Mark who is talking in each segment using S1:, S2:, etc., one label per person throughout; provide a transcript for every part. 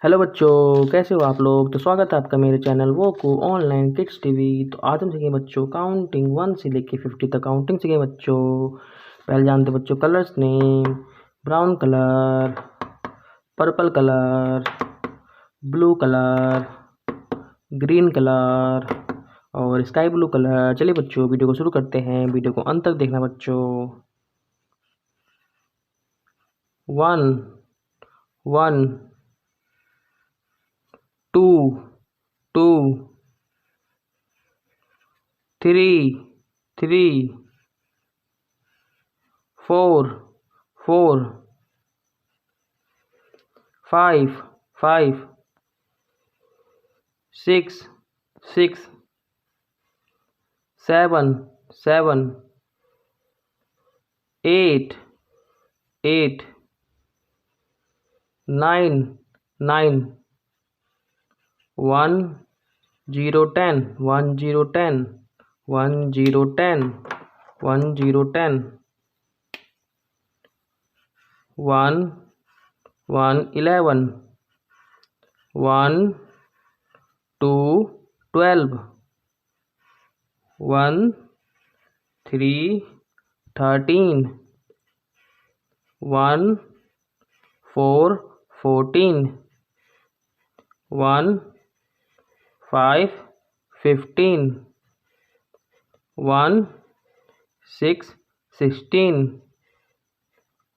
S1: Hello बच्चों, कैसे हो आप लोग। तो स्वागत है आपका मेरे चैनल वो को ऑनलाइन किड्स टीवी। तो आज हम सीखेंगे बच्चों काउंटिंग 1 से लेके 50 तक काउंटिंग सीखेंगे बच्चों। पहले जानते हैं बच्चों colours name. Brown colour, purple colour, blue colour, green colour और स्काई ब्लू कलर। चलिए बच्चों वीडियो को शुरू करते हैं। वीडियो को अंत तक देखना बच्चों। 1 1 2 2 3 3 4 4 5 5 6 6 7 7 8 8 9 9 1 0 10 1 0 10 1 0 10 1 0 10 1 1 11 1 2 12 1 3 13 1 4 14 1 5 15 1 6 16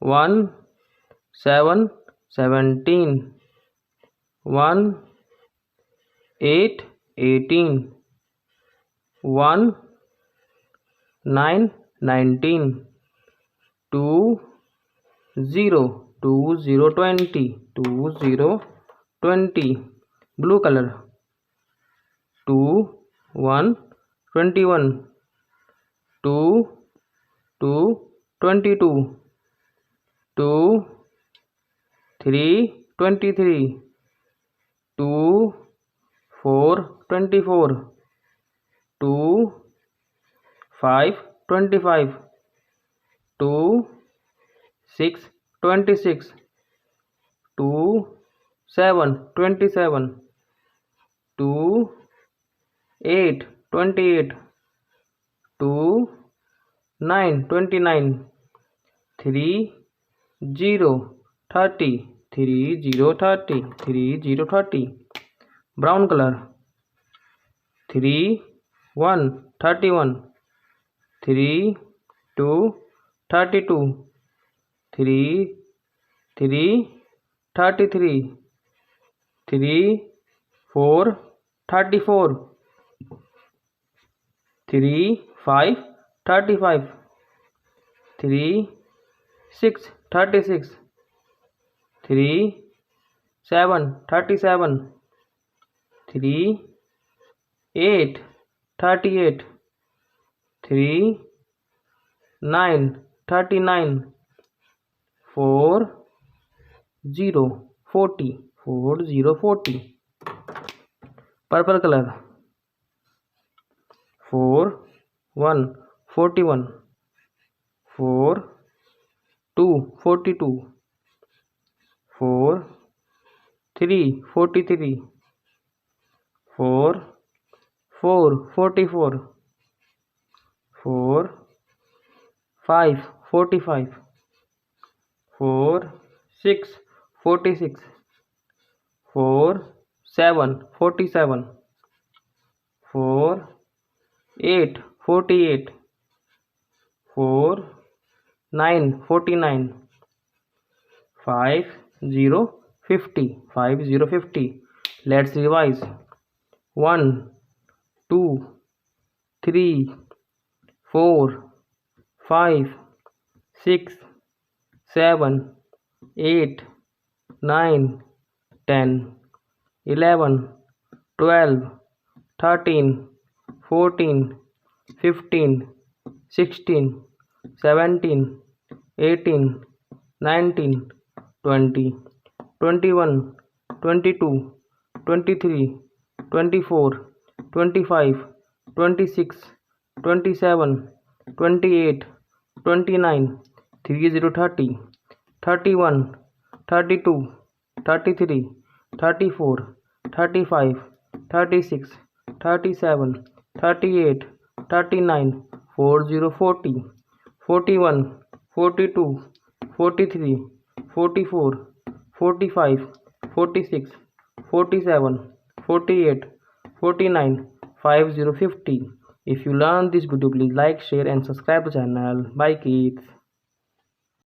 S1: 1 7 17 1 8 18 1 9 19 2 0 2 0 20 2 0 20 blue color 2 1 21 2 2 22 2 3 23 2 4 24 2 5 25 2 6 26 2 7 27 2 8 28 2 9 29 3 0 30 3 0 30 3 0 30 brown color 3 1 31 3 2 32 3 3 33 3 4 34 3 5 35 3 6 36 3 7 37 3 8 38 3 9 39 4 0 40 4 0 40 purple color 4 1 41 4 2 42 4 3 43 4 4 44 4 5 45 4 6 46 4 7 47 4 8 48 4 9 49 5 0 50 5 0 50 let's revise 1 2 3 4 5 6 7 8 9 10 11 12 13 14 15 16 17 18 19 20 21 22 23 24 25 26 27 28 29 30 30 31 32 33 34, 35, 36, 37, 38, 39, 40, 40, 41, 42, 43, 44, 45, 46, 47, 48, 49, 50, 50. If you learn this video, please like, share and subscribe the channel. Bye kids.